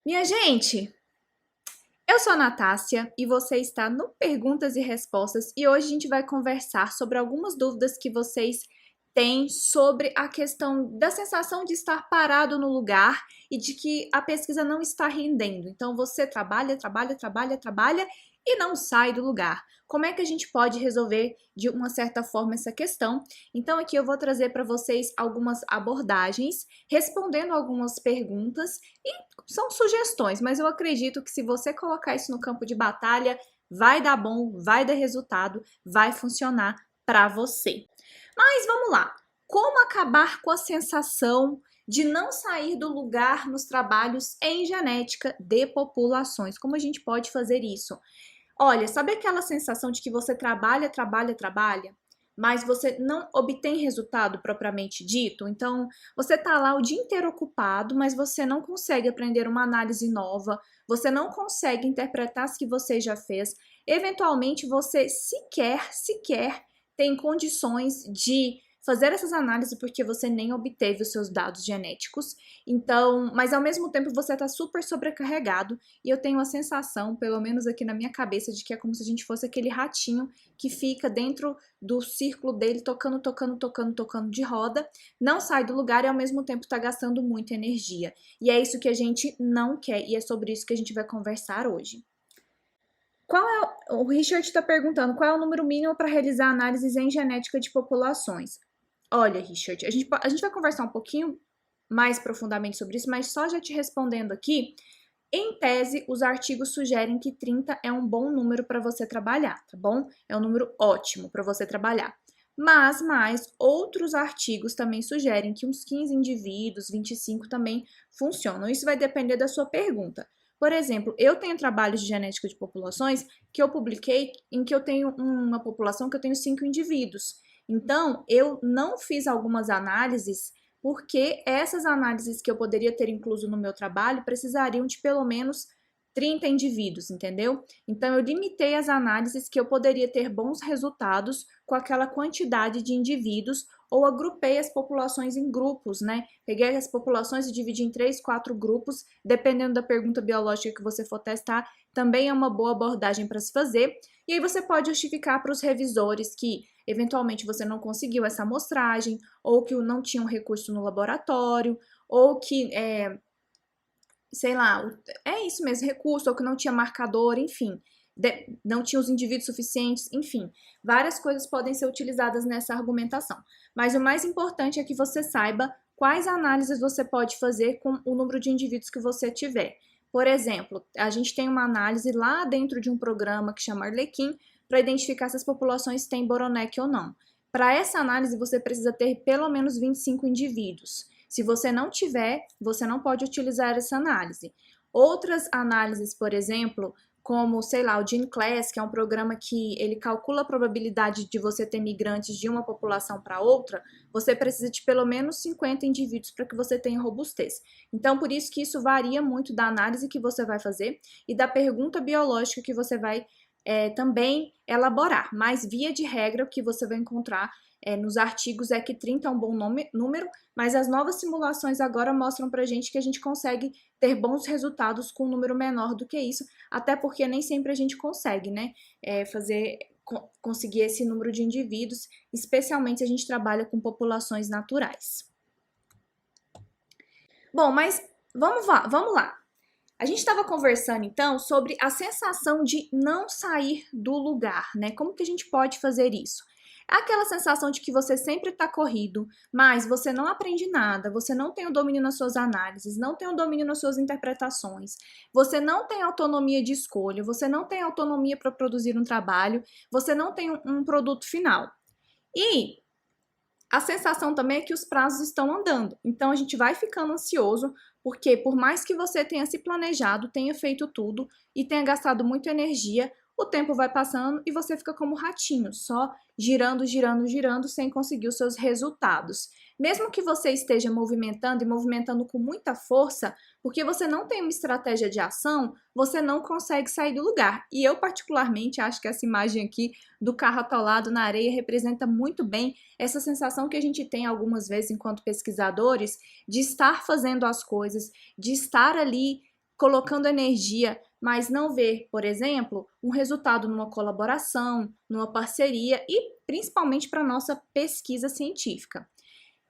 Minha gente, eu sou a Natácia e você está no Perguntas e Respostas e hoje a gente vai conversar sobre algumas dúvidas que vocês têm sobre a questão da sensação de estar parado no lugar e de que a pesquisa não está rendendo. Então você trabalha e não sai do lugar. Como é que a gente pode resolver de uma certa forma essa questão? Então aqui eu vou trazer para vocês algumas abordagens, respondendo algumas perguntas e são sugestões, mas eu acredito que se você colocar isso no campo de batalha, vai dar bom, vai dar resultado, vai funcionar para você. Mas vamos lá. Como acabar com a sensação de não sair do lugar nos trabalhos em genética de populações? Como a gente pode fazer isso? Olha, sabe aquela sensação de que você trabalha, mas você não obtém resultado propriamente dito? Então, você tá lá o dia inteiro ocupado, mas você não consegue aprender uma análise nova, você não consegue interpretar as que você já fez. Eventualmente, você sequer tem condições de fazer essas análises porque você nem obteve os seus dados genéticos. Então, mas ao mesmo tempo você está super sobrecarregado e eu tenho a sensação, pelo menos aqui na minha cabeça, de que é como se a gente fosse aquele ratinho que fica dentro do círculo dele tocando de roda, não sai do lugar e ao mesmo tempo está gastando muita energia. E é isso que a gente não quer e é sobre isso que a gente vai conversar hoje. O Richard está perguntando qual é o número mínimo para realizar análises em genética de populações. Olha, Richard, a gente vai conversar um pouquinho mais profundamente sobre isso, mas só já te respondendo aqui, em tese, os artigos sugerem que 30 é um bom número para você trabalhar, tá bom? É um número ótimo para você trabalhar. Mas outros artigos também sugerem que uns 15 indivíduos, 25 também funcionam. Isso vai depender da sua pergunta. Por exemplo, eu tenho trabalhos de genética de populações que eu publiquei em que eu tenho uma população que eu tenho 5 indivíduos. Então, eu não fiz algumas análises porque essas análises que eu poderia ter incluso no meu trabalho precisariam de pelo menos 30 indivíduos, entendeu? Então, eu limitei as análises que eu poderia ter bons resultados com aquela quantidade de indivíduos ou agrupei as populações em grupos, né? Peguei as populações e dividi em 3, 4 grupos, dependendo da pergunta biológica que você for testar, também é uma boa abordagem para se fazer. E aí você pode justificar para os revisores que eventualmente você não conseguiu essa amostragem, ou que não tinha um recurso no laboratório, ou que sei lá, é isso mesmo, recurso, ou que não tinha marcador, enfim, não tinha os indivíduos suficientes, enfim, várias coisas podem ser utilizadas nessa argumentação. Mas o mais importante é que você saiba quais análises você pode fazer com o número de indivíduos que você tiver. Por exemplo, a gente tem uma análise lá dentro de um programa que chama Arlequim para identificar se as populações têm Boronec ou não. Para essa análise, você precisa ter pelo menos 25 indivíduos. Se você não tiver, você não pode utilizar essa análise. Outras análises, por exemplo, como, sei lá, o GeneClass, que é um programa que ele calcula a probabilidade de você ter migrantes de uma população para outra, você precisa de pelo menos 50 indivíduos para que você tenha robustez. Então, por isso que isso varia muito da análise que você vai fazer e da pergunta biológica que você vai também elaborar. Mas, via de regra, o que você vai encontrar nos artigos é que 30 é um bom número, mas as novas simulações agora mostram pra gente que a gente consegue ter bons resultados com um número menor do que isso, até porque nem sempre a gente consegue, né, conseguir esse número de indivíduos, especialmente se a gente trabalha com populações naturais. Bom, mas vamos lá. A gente estava conversando então sobre a sensação de não sair do lugar, né? Como que a gente pode fazer isso? É aquela sensação de que você sempre está corrido, mas você não aprende nada, você não tem o domínio nas suas análises, não tem o domínio nas suas interpretações, você não tem autonomia de escolha, você não tem autonomia para produzir um trabalho, você não tem um produto final. E a sensação também é que os prazos estão andando. Então a gente vai ficando ansioso, porque por mais que você tenha se planejado, tenha feito tudo e tenha gastado muita energia, o tempo vai passando e você fica como ratinho, só girando, sem conseguir os seus resultados. Mesmo que você esteja movimentando e movimentando com muita força, porque você não tem uma estratégia de ação, você não consegue sair do lugar. E eu particularmente acho que essa imagem aqui do carro atolado na areia representa muito bem essa sensação que a gente tem algumas vezes enquanto pesquisadores de estar fazendo as coisas, de estar ali colocando energia, mas não ver, por exemplo, um resultado numa colaboração, numa parceria e principalmente para a nossa pesquisa científica.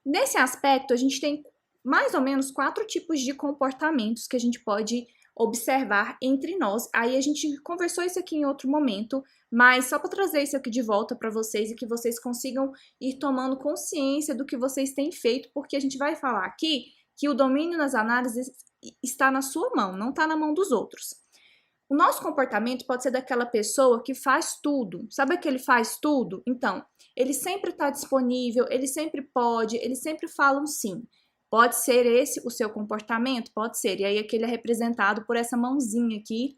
Nesse aspecto, a gente tem mais ou menos 4 tipos de comportamentos que a gente pode observar entre nós. Aí a gente conversou isso aqui em outro momento, mas só para trazer isso aqui de volta para vocês e que vocês consigam ir tomando consciência do que vocês têm feito, porque a gente vai falar aqui que o domínio nas análises está na sua mão, não está na mão dos outros. O nosso comportamento pode ser daquela pessoa que faz tudo. Sabe aquele faz tudo? Então, ele sempre está disponível, ele sempre pode, ele sempre fala um sim. Pode ser esse o seu comportamento? Pode ser. E aí aquele é representado por essa mãozinha aqui,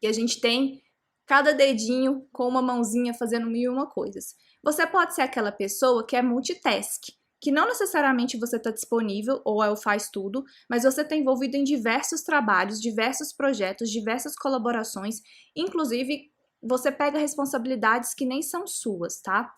que a gente tem cada dedinho com uma mãozinha fazendo mil e uma coisas. Você pode ser aquela pessoa que é multitask, que não necessariamente você está disponível ou é o faz tudo, mas você está envolvido em diversos trabalhos, diversos projetos, diversas colaborações, inclusive você pega responsabilidades que nem são suas, tá?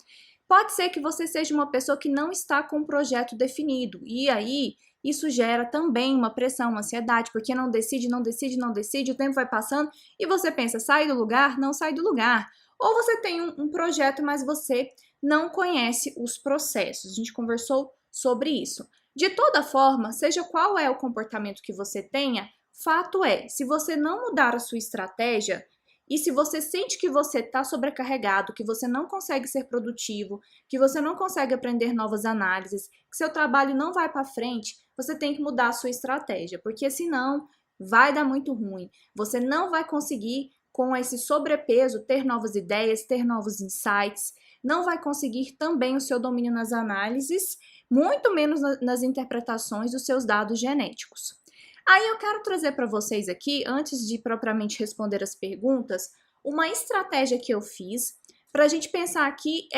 Pode ser que você seja uma pessoa que não está com um projeto definido, e aí isso gera também uma pressão, uma ansiedade, porque não decide, não decide, não decide, o tempo vai passando e você pensa, sai do lugar? Não sai do lugar. Ou você tem um projeto, mas você não conhece os processos. A gente conversou sobre isso. De toda forma, seja qual é o comportamento que você tenha, fato é, se você não mudar a sua estratégia e se você sente que você está sobrecarregado, que você não consegue ser produtivo, que você não consegue aprender novas análises, que seu trabalho não vai para frente, você tem que mudar a sua estratégia, porque senão vai dar muito ruim. Você não vai conseguir, com esse sobrepeso, ter novas ideias, ter novos insights, não vai conseguir também o seu domínio nas análises, muito menos nas interpretações dos seus dados genéticos. Aí eu quero trazer para vocês aqui, antes de propriamente responder as perguntas, uma estratégia que eu fiz para a gente pensar aqui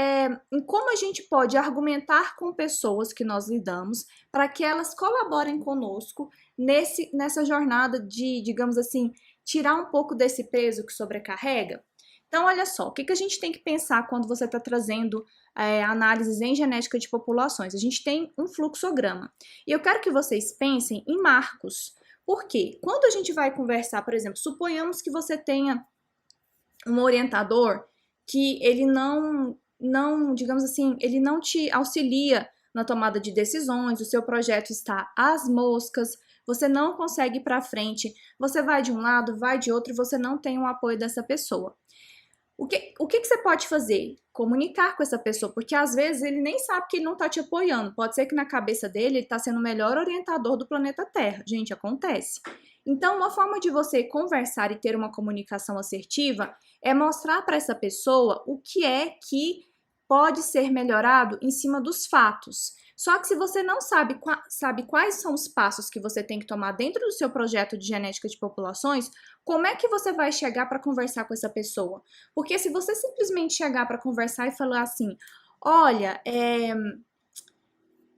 em como a gente pode argumentar com pessoas que nós lidamos para que elas colaborem conosco nessa jornada de, digamos assim, tirar um pouco desse peso que sobrecarrega. Então, olha só, o que a gente tem que pensar quando você está trazendo análises em genética de populações? A gente tem um fluxograma. E eu quero que vocês pensem em marcos. Por quê? Quando a gente vai conversar, por exemplo, suponhamos que você tenha um orientador que ele não, digamos assim, ele não te auxilia na tomada de decisões, o seu projeto está às moscas, você não consegue ir para frente, você vai de um lado, vai de outro e você não tem o apoio dessa pessoa. O que você pode fazer? Comunicar com essa pessoa, porque às vezes ele nem sabe que ele não está te apoiando. Pode ser que na cabeça dele ele está sendo o melhor orientador do planeta Terra. Gente, acontece. Então, uma forma de você conversar e ter uma comunicação assertiva é mostrar para essa pessoa o que é que pode ser melhorado em cima dos fatos. Só que se você não sabe quais são os passos que você tem que tomar dentro do seu projeto de genética de populações, como é que você vai chegar para conversar com essa pessoa? Porque se você simplesmente chegar para conversar e falar assim, olha,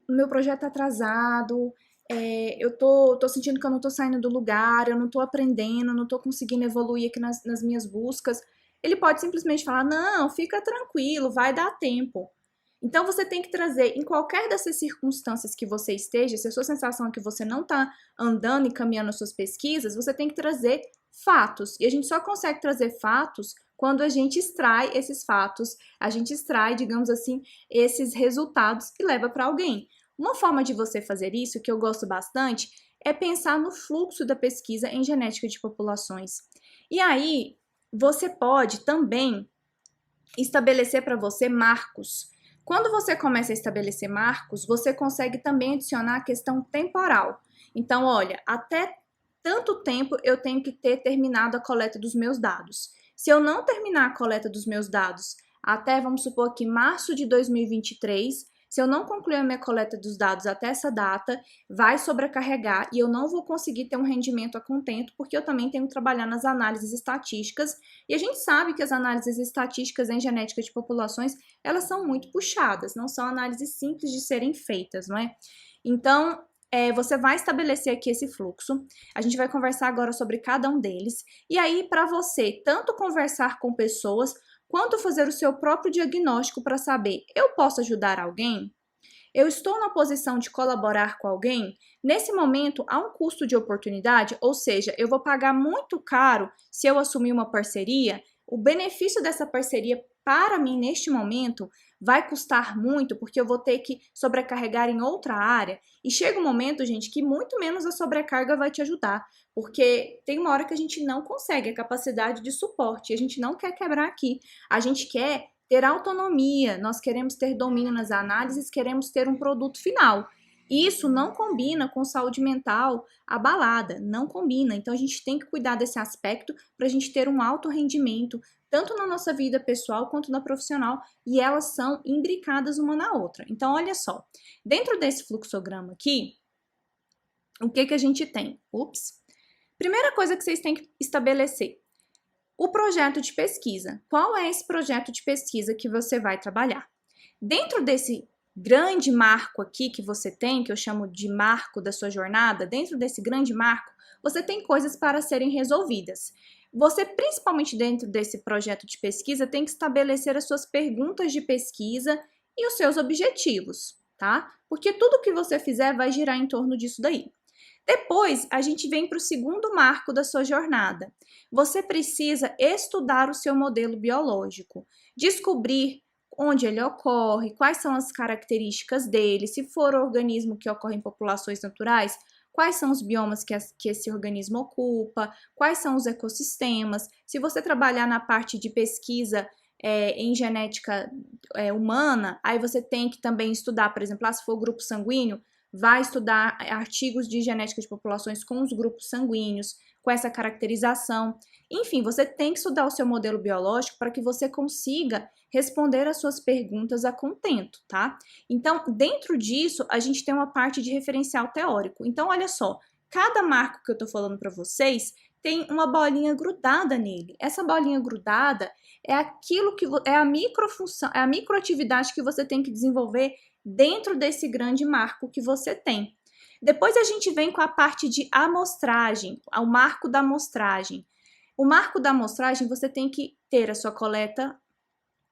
meu projeto tá atrasado, eu tô sentindo que eu não tô saindo do lugar, eu não tô aprendendo, não tô conseguindo evoluir aqui nas minhas buscas, ele pode simplesmente falar, não, fica tranquilo, vai dar tempo. Então, você tem que trazer, em qualquer dessas circunstâncias que você esteja, se a sua sensação é que você não está andando e caminhando as suas pesquisas, você tem que trazer fatos. E a gente só consegue trazer fatos quando a gente extrai esses fatos, a gente extrai, digamos assim, esses resultados e leva para alguém. Uma forma de você fazer isso, que eu gosto bastante, é pensar no fluxo da pesquisa em genética de populações. E aí, você pode também estabelecer para você marcos. Quando você começa a estabelecer marcos, você consegue também adicionar a questão temporal. Então, olha, até tanto tempo eu tenho que ter terminado a coleta dos meus dados. Se eu não terminar a coleta dos meus dados até, vamos supor que março de 2023, se eu não concluir a minha coleta dos dados até essa data, vai sobrecarregar e eu não vou conseguir ter um rendimento a contento, porque eu também tenho que trabalhar nas análises estatísticas. E a gente sabe que as análises estatísticas em genética de populações, elas são muito puxadas, não são análises simples de serem feitas, não é? Então, você vai estabelecer aqui esse fluxo, a gente vai conversar agora sobre cada um deles, e aí para você tanto conversar com pessoas, quanto fazer o seu próprio diagnóstico para saber, eu posso ajudar alguém? Eu estou na posição de colaborar com alguém? Nesse momento, há um custo de oportunidade, ou seja, eu vou pagar muito caro se eu assumir uma parceria. O benefício dessa parceria para mim neste momento vai custar muito, porque eu vou ter que sobrecarregar em outra área. E chega um momento, gente, que muito menos a sobrecarga vai te ajudar, porque tem uma hora que a gente não consegue a capacidade de suporte, e a gente não quer quebrar aqui. A gente quer ter autonomia, nós queremos ter domínio nas análises, queremos ter um produto final. Isso não combina com saúde mental abalada, não combina. Então a gente tem que cuidar desse aspecto para a gente ter um alto rendimento, tanto na nossa vida pessoal quanto na profissional, e elas são imbricadas uma na outra. Então olha só, dentro desse fluxograma aqui, o que que a gente tem? Primeira coisa que vocês têm que estabelecer: o projeto de pesquisa. Qual é esse projeto de pesquisa que você vai trabalhar? Dentro desse grande marco aqui que você tem, que eu chamo de marco da sua jornada, dentro desse grande marco, você tem coisas para serem resolvidas. Você, principalmente dentro desse projeto de pesquisa, tem que estabelecer as suas perguntas de pesquisa e os seus objetivos, tá? Porque tudo que você fizer vai girar em torno disso daí. Depois, a gente vem para o segundo marco da sua jornada. Você precisa estudar o seu modelo biológico, descobrir onde ele ocorre, quais são as características dele, se for organismo que ocorre em populações naturais, quais são os biomas que esse organismo ocupa, quais são os ecossistemas. Se você trabalhar na parte de pesquisa em genética humana, aí você tem que também estudar, por exemplo, se for grupo sanguíneo, vai estudar artigos de genética de populações com os grupos sanguíneos, com essa caracterização. Enfim, você tem que estudar o seu modelo biológico para que você consiga responder as suas perguntas a contento, tá? Então, dentro disso, a gente tem uma parte de referencial teórico. Então, olha só, cada marco que eu tô falando para vocês tem uma bolinha grudada nele. Essa bolinha grudada é aquilo que é a microfunção, é a microatividade que você tem que desenvolver dentro desse grande marco que você tem. Depois a gente vem com a parte de amostragem, o marco da amostragem. O marco da amostragem, você tem que ter a sua coleta,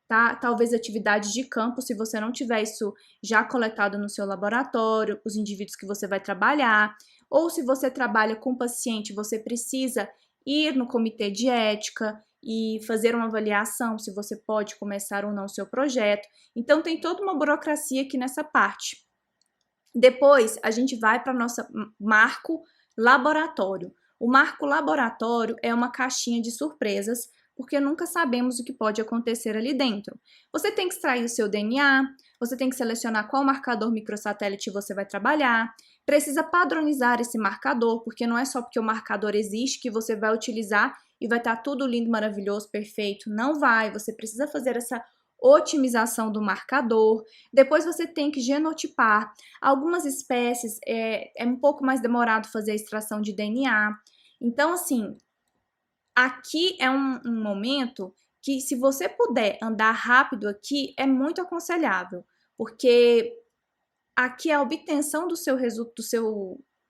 tá? Talvez atividades de campo, se você não tiver isso já coletado no seu laboratório, os indivíduos que você vai trabalhar, ou se você trabalha com paciente, você precisa ir no comitê de ética e fazer uma avaliação se você pode começar ou não o seu projeto. Então tem toda uma burocracia aqui nessa parte. Depois a gente vai para nosso marco laboratório. O marco laboratório é uma caixinha de surpresas, porque nunca sabemos o que pode acontecer ali dentro. Você tem que extrair o seu DNA, você tem que selecionar qual marcador microsatélite você vai trabalhar, precisa padronizar esse marcador, porque não é só porque o marcador existe que você vai utilizar e vai estar tudo lindo, maravilhoso, perfeito. Não vai, você precisa fazer essa otimização do marcador. Depois você tem que genotipar. Algumas espécies é um pouco mais demorado fazer a extração de DNA. Então, assim, aqui é um momento que, se você puder andar rápido aqui, é muito aconselhável, porque aqui é a obtenção do seu resultado,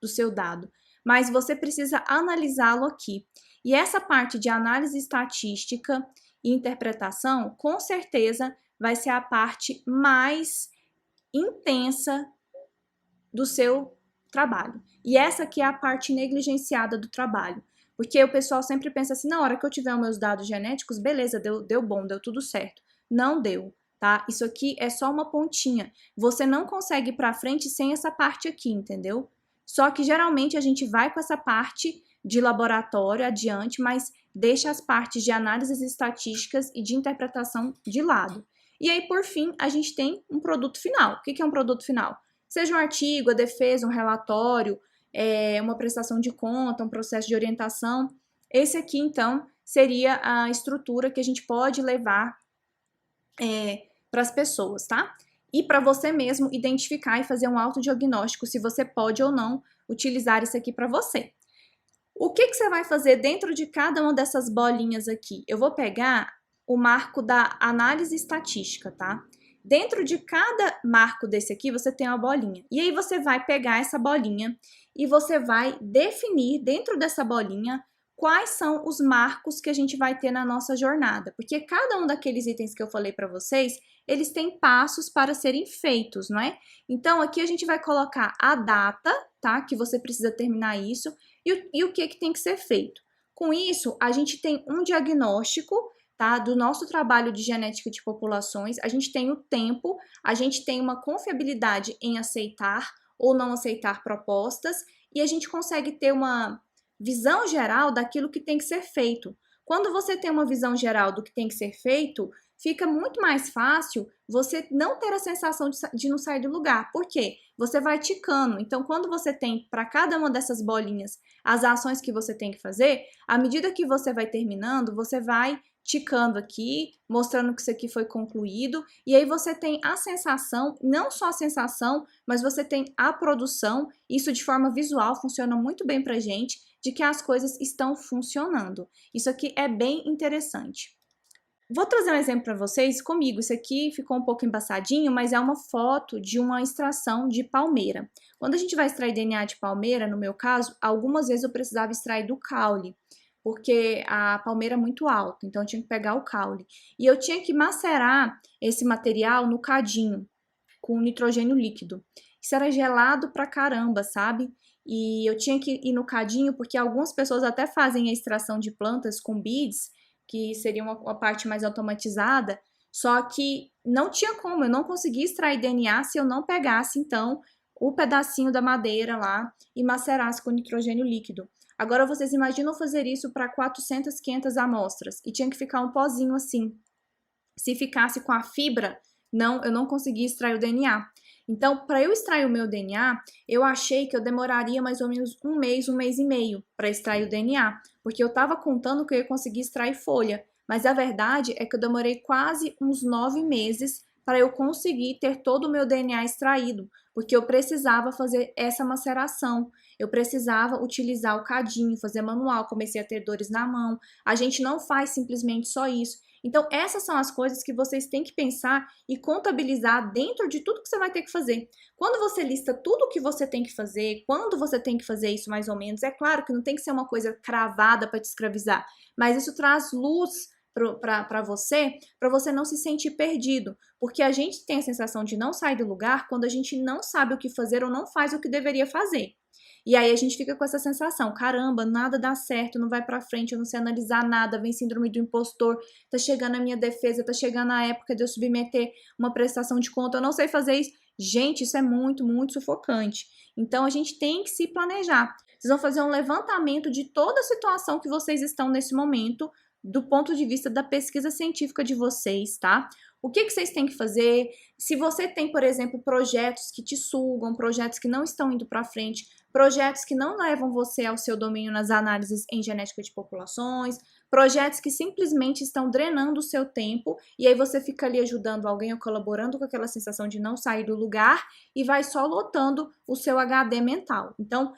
do seu dado, mas você precisa analisá-lo aqui. E essa parte de análise estatística e interpretação, com certeza, vai ser a parte mais intensa do seu trabalho. E essa aqui é a parte negligenciada do trabalho. Porque o pessoal sempre pensa assim, na hora que eu tiver os meus dados genéticos, beleza, deu bom, deu tudo certo. Não deu, tá? Isso aqui é só uma pontinha. Você não consegue ir pra frente sem essa parte aqui, entendeu? Só que geralmente a gente vai com essa parte de laboratório adiante, mas deixa as partes de análises estatísticas e de interpretação de lado. E aí, por fim, a gente tem um produto final. O que é um produto final? Seja um artigo, a defesa, um relatório, uma prestação de conta, um processo de orientação. Esse aqui, então, seria a estrutura que a gente pode levar para as pessoas, tá? E para você mesmo identificar e fazer um autodiagnóstico se você pode ou não utilizar isso aqui para você. O que você vai fazer dentro de cada uma dessas bolinhas aqui? Eu vou pegar o marco da análise estatística, tá? Dentro de cada marco desse aqui, você tem uma bolinha. E aí você vai pegar essa bolinha e você vai definir dentro dessa bolinha quais são os marcos que a gente vai ter na nossa jornada, porque cada um daqueles itens que eu falei para vocês, eles têm passos para serem feitos, não é? Então, aqui a gente vai colocar a data, tá? Que você precisa terminar isso e o que tem que ser feito. Com isso, a gente tem um diagnóstico, tá? Do nosso trabalho de genética de populações, a gente tem o tempo, a gente tem uma confiabilidade em aceitar ou não aceitar propostas e a gente consegue ter uma visão geral daquilo que tem que ser feito. Quando você tem uma visão geral do que tem que ser feito, fica muito mais fácil você não ter a sensação de não sair do lugar. Por quê? Você vai ticando. Então, quando você tem para cada uma dessas bolinhas as ações que você tem que fazer, à medida que você vai terminando, você vai ticando aqui, mostrando que isso aqui foi concluído, e aí você tem a sensação, não só a sensação, mas você tem a produção, isso de forma visual funciona muito bem pra gente, de que as coisas estão funcionando. Isso aqui é bem interessante. Vou trazer um exemplo para vocês comigo. Isso aqui ficou um pouco embaçadinho, mas é uma foto de uma extração de palmeira. Quando a gente vai extrair DNA de palmeira, no meu caso, algumas vezes eu precisava extrair do caule, porque a palmeira é muito alta, então eu tinha que pegar o caule. E eu tinha que macerar esse material no cadinho, com nitrogênio líquido. Isso era gelado pra caramba, sabe? E eu tinha que ir no cadinho, porque algumas pessoas até fazem a extração de plantas com beads, que seria uma parte mais automatizada, só que não tinha como, eu não conseguia extrair DNA se eu não pegasse, então, o pedacinho da madeira lá e macerasse com nitrogênio líquido. Agora vocês imaginam fazer isso para 400, 500 amostras e tinha que ficar um pozinho assim. Se ficasse com a fibra, não, eu não conseguia extrair o DNA. Então, para eu extrair o meu DNA, eu achei que eu demoraria mais ou menos um mês e meio para extrair o DNA, porque eu estava contando que eu ia conseguir extrair folha, mas a verdade é que eu demorei quase uns 9 meses para eu conseguir ter todo o meu DNA extraído, porque eu precisava fazer essa maceração, eu precisava utilizar o cadinho, fazer manual, comecei a ter dores na mão. A gente não faz simplesmente só isso. Então, essas são as coisas que vocês têm que pensar e contabilizar dentro de tudo que você vai ter que fazer. Quando você lista tudo o que você tem que fazer, quando você tem que fazer isso mais ou menos, é claro que não tem que ser uma coisa cravada para te escravizar, mas isso traz luz para você não se sentir perdido, porque a gente tem a sensação de não sair do lugar quando a gente não sabe o que fazer ou não faz o que deveria fazer. E aí a gente fica com essa sensação, caramba, nada dá certo, não vai pra frente, eu não sei analisar nada, vem síndrome do impostor, tá chegando a minha defesa, tá chegando a época de eu submeter uma prestação de conta, eu não sei fazer isso. Gente, isso é muito, muito sufocante. Então a gente tem que se planejar. Vocês vão fazer um levantamento de toda a situação que vocês estão nesse momento, do ponto de vista da pesquisa científica de vocês, tá? O que vocês têm que fazer? Se você tem, por exemplo, projetos que te sugam, projetos que não estão indo para frente, projetos que não levam você ao seu domínio nas análises em genética de populações, projetos que simplesmente estão drenando o seu tempo e aí você fica ali ajudando alguém ou colaborando com aquela sensação de não sair do lugar e vai só lotando o seu HD mental. Então,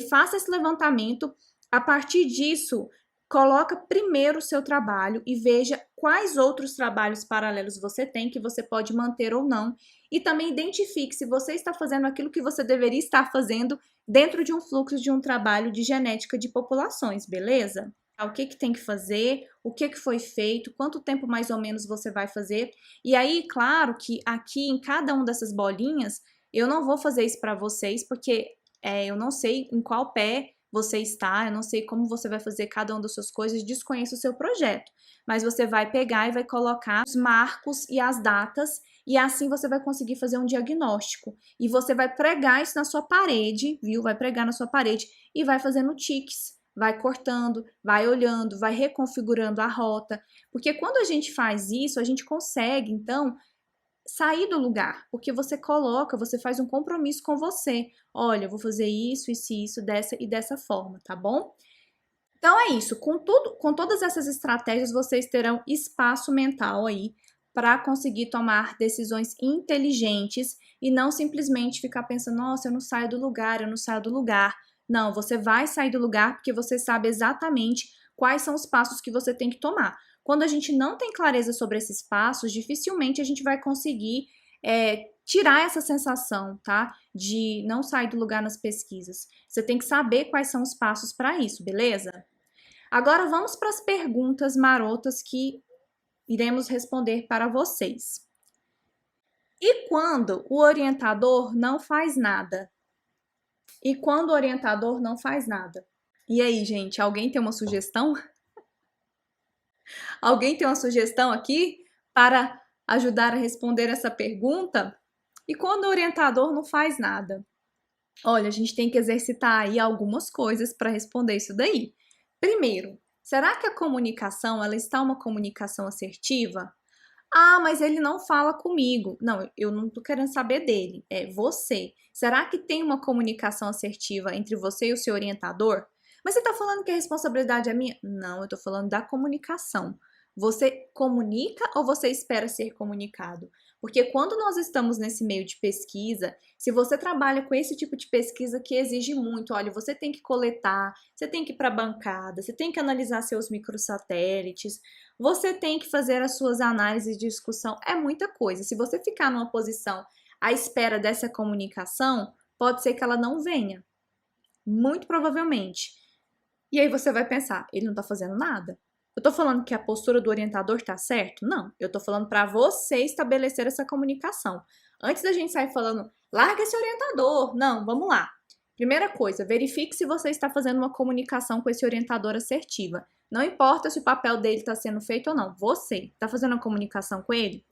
faça esse levantamento. A partir disso, coloca primeiro o seu trabalho e veja quais outros trabalhos paralelos você tem que você pode manter ou não. E também identifique se você está fazendo aquilo que você deveria estar fazendo dentro de um fluxo de um trabalho de genética de populações, beleza? O que tem que fazer, o que foi feito, quanto tempo mais ou menos você vai fazer. E aí, claro que aqui em cada uma dessas bolinhas, eu não vou fazer isso para vocês, porque eu não sei em qual pé você está, eu não sei como você vai fazer cada uma das suas coisas, desconheço o seu projeto, mas você vai pegar e vai colocar os marcos e as datas e assim você vai conseguir fazer um diagnóstico e você vai pregar isso na sua parede, viu? Vai pregar na sua parede e vai fazendo tiques, vai cortando, vai olhando, vai reconfigurando a rota, porque quando a gente faz isso, a gente consegue, então, sair do lugar, porque você coloca, você faz um compromisso com você. Olha, eu vou fazer isso, dessa e dessa forma, tá bom? Então é isso, com todas essas estratégias, vocês terão espaço mental aí para conseguir tomar decisões inteligentes e não simplesmente ficar pensando, nossa, eu não saio do lugar, eu não saio do lugar. Não, você vai sair do lugar porque você sabe exatamente quais são os passos que você tem que tomar. Quando a gente não tem clareza sobre esses passos, dificilmente a gente vai conseguir tirar essa sensação, tá? De não sair do lugar nas pesquisas. Você tem que saber quais são os passos para isso, beleza? Agora vamos para as perguntas marotas que iremos responder para vocês. E quando o orientador não faz nada? E quando o orientador não faz nada? E aí, gente, alguém tem uma sugestão? Alguém tem uma sugestão aqui para ajudar a responder essa pergunta? E quando o orientador não faz nada? Olha, a gente tem que exercitar aí algumas coisas para responder isso daí. Primeiro, será que a comunicação, ela está uma comunicação assertiva? Ah, mas ele não fala comigo. Não, eu não tô querendo saber dele, é você. Será que tem uma comunicação assertiva entre você e o seu orientador? Mas você tá falando que a responsabilidade é minha? Não, eu tô falando da comunicação. Você comunica ou você espera ser comunicado? Porque quando nós estamos nesse meio de pesquisa, se você trabalha com esse tipo de pesquisa que exige muito, olha, você tem que coletar, você tem que ir para a bancada, você tem que analisar seus microsatélites, você tem que fazer as suas análises de discussão, é muita coisa. Se você ficar numa posição à espera dessa comunicação, pode ser que ela não venha, muito provavelmente. E aí você vai pensar, ele não tá fazendo nada? Eu tô falando que a postura do orientador tá certo? Não, eu tô falando para você estabelecer essa comunicação. Antes da gente sair falando, larga esse orientador. Não, vamos lá. Primeira coisa, verifique se você está fazendo uma comunicação com esse orientador assertiva. Não importa se o papel dele está sendo feito ou não, você está fazendo uma comunicação com ele?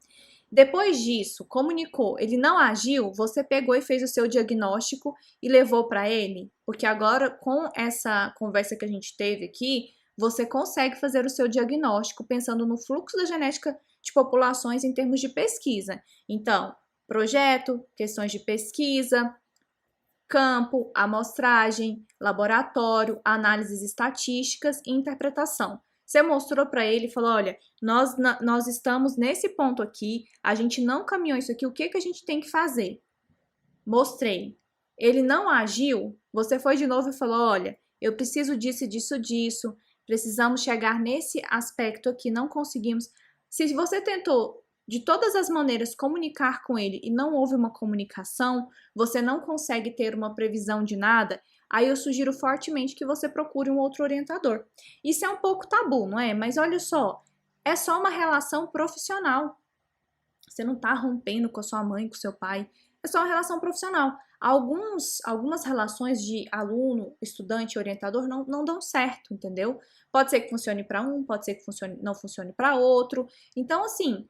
Depois disso, comunicou, ele não agiu, você pegou e fez o seu diagnóstico e levou para ele? Porque agora, com essa conversa que a gente teve aqui, você consegue fazer o seu diagnóstico pensando no fluxo da genética de populações em termos de pesquisa. Então, projeto, questões de pesquisa, campo, amostragem, laboratório, análises estatísticas e interpretação. Você mostrou para ele e falou, olha, nós estamos nesse ponto aqui, a gente não caminhou isso aqui, o que a gente tem que fazer? Mostrei. Ele não agiu, você foi de novo e falou, olha, eu preciso disso, disso, disso, precisamos chegar nesse aspecto aqui, não conseguimos. Se você tentou de todas as maneiras comunicar com ele e não houve uma comunicação, você não consegue ter uma previsão de nada, aí eu sugiro fortemente que você procure um outro orientador. Isso é um pouco tabu, não é? Mas olha só, é só uma relação profissional. Você não tá rompendo com a sua mãe, com o seu pai. É só uma relação profissional. Algumas relações de aluno, estudante, orientador não dão certo, entendeu? Pode ser que funcione para um, pode ser que não funcione para outro. Então, assim,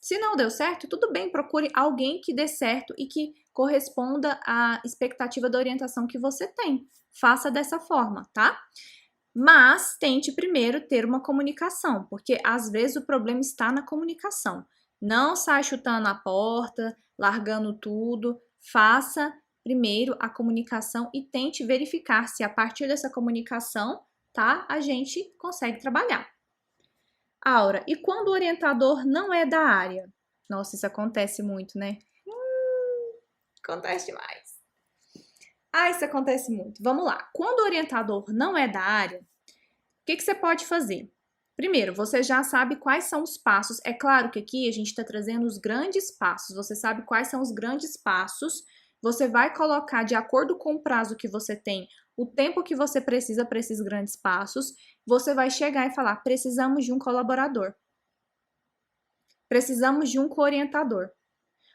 se não deu certo, tudo bem, procure alguém que dê certo e que corresponda à expectativa da orientação que você tem. Faça dessa forma, tá? Mas tente primeiro ter uma comunicação, porque às vezes o problema está na comunicação. Não sai chutando a porta, largando tudo. Faça primeiro a comunicação e tente verificar se a partir dessa comunicação, tá, a gente consegue trabalhar. Aura, e quando o orientador não é da área? Nossa, isso acontece muito, né? Acontece demais. Ah, isso acontece muito. Vamos lá. Quando o orientador não é da área, o que você pode fazer? Primeiro, você já sabe quais são os passos. É claro que aqui a gente está trazendo os grandes passos. Você sabe quais são os grandes passos. Você vai colocar, de acordo com o prazo que você tem, o tempo que você precisa para esses grandes passos. Você vai chegar e falar: precisamos de um colaborador. Precisamos de um co-orientador.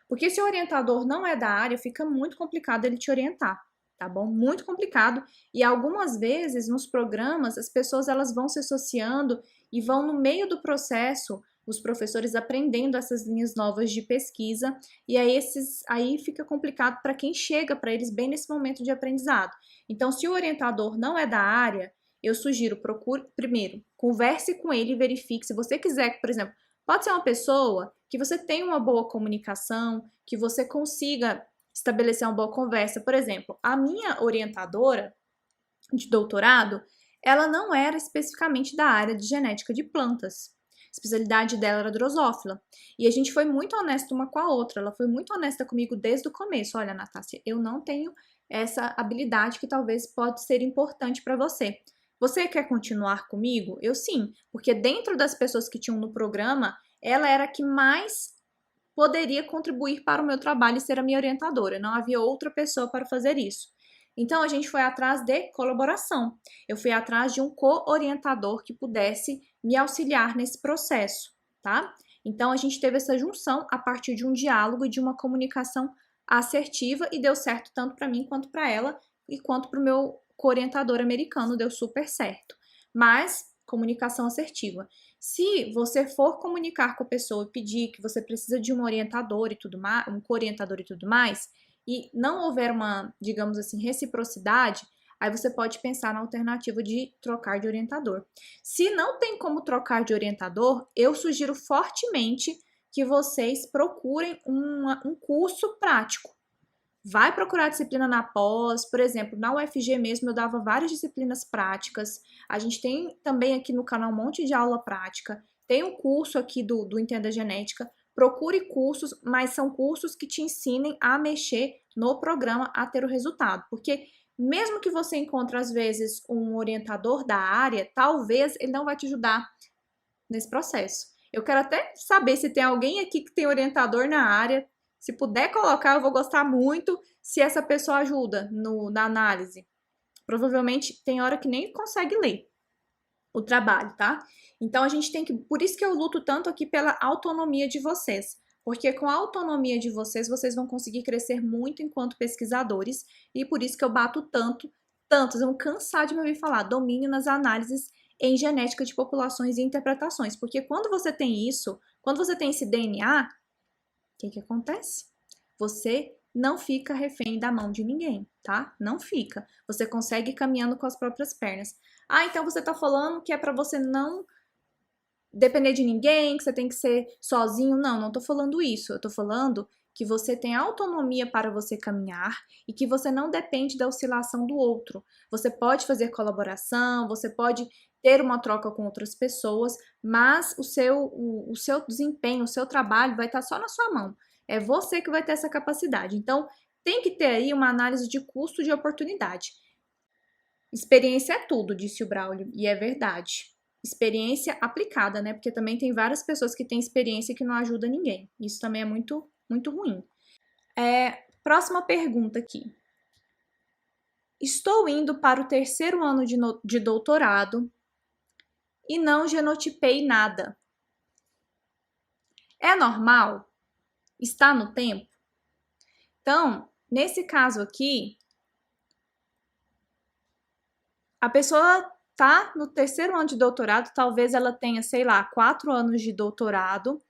Porque se o orientador não é da área, fica muito complicado ele te orientar, tá bom? Muito complicado. E algumas vezes nos programas as pessoas elas vão se associando e vão no meio do processo, os professores aprendendo essas linhas novas de pesquisa, e aí fica complicado para quem chega para eles bem nesse momento de aprendizado. Então, se o orientador não é da área, eu sugiro, procure primeiro, converse com ele e verifique. Se você quiser, por exemplo, pode ser uma pessoa que você tenha uma boa comunicação, que você consiga estabelecer uma boa conversa. Por exemplo, a minha orientadora de doutorado, ela não era especificamente da área de genética de plantas. A especialidade dela era drosófila. E a gente foi muito honesta uma com a outra. Ela foi muito honesta comigo desde o começo. Olha, Natácia, eu não tenho essa habilidade que talvez pode ser importante para você. Você quer continuar comigo? Eu sim, porque dentro das pessoas que tinham no programa, ela era a que mais poderia contribuir para o meu trabalho e ser a minha orientadora. Não havia outra pessoa para fazer isso. Então, a gente foi atrás de colaboração. Eu fui atrás de um co-orientador que pudesse me auxiliar nesse processo, tá? Então, a gente teve essa junção a partir de um diálogo e de uma comunicação assertiva e deu certo tanto para mim quanto para ela e quanto para o meu co-orientador americano, deu super certo. Mas, comunicação assertiva. Se você for comunicar com a pessoa e pedir que você precisa de um orientador e tudo mais, um co-orientador e tudo mais, e não houver uma, digamos assim, reciprocidade, aí você pode pensar na alternativa de trocar de orientador. Se não tem como trocar de orientador, eu sugiro fortemente que vocês procurem um curso prático. Vai procurar disciplina na pós, por exemplo, na UFG mesmo eu dava várias disciplinas práticas. A gente tem também aqui no canal um monte de aula prática. Tem um curso aqui do Entenda Genética. Procure cursos, mas são cursos que te ensinem a mexer no programa a ter o resultado. Porque mesmo que você encontre, às vezes, um orientador da área, talvez ele não vai te ajudar nesse processo. Eu quero até saber se tem alguém aqui que tem orientador na área. Se puder colocar, eu vou gostar muito se essa pessoa ajuda na análise. Provavelmente tem hora que nem consegue ler o trabalho, tá? Então a gente tem que, por isso que eu luto tanto aqui pela autonomia de vocês, porque com a autonomia de vocês, vocês vão conseguir crescer muito enquanto pesquisadores, e por isso que eu bato tanto, vocês vão cansar de me ouvir falar, domínio nas análises em genética de populações e interpretações, porque quando você tem isso, quando você tem esse DNA, o que acontece? Você não fica refém da mão de ninguém, tá? Não fica. Você consegue ir caminhando com as próprias pernas. Ah, então você tá falando que é para você não depender de ninguém, que você tem que ser sozinho. Não, não tô falando isso. Eu tô falando que você tem autonomia para você caminhar e que você não depende da oscilação do outro. Você pode fazer colaboração, você pode ter uma troca com outras pessoas, mas o seu desempenho, o seu trabalho vai estar só na sua mão. É você que vai ter essa capacidade. Então, tem que ter aí uma análise de custo de oportunidade. Experiência é tudo, disse o Braulio, e é verdade. Experiência aplicada, né? Porque também tem várias pessoas que têm experiência que não ajuda ninguém. Isso também é muito, muito ruim. Próxima pergunta aqui. Estou indo para o terceiro ano de doutorado e não genotipei nada. É normal? Está no tempo? Então, nesse caso aqui, a pessoa tá no terceiro ano de doutorado, talvez ela tenha, sei lá, 4 anos de doutorado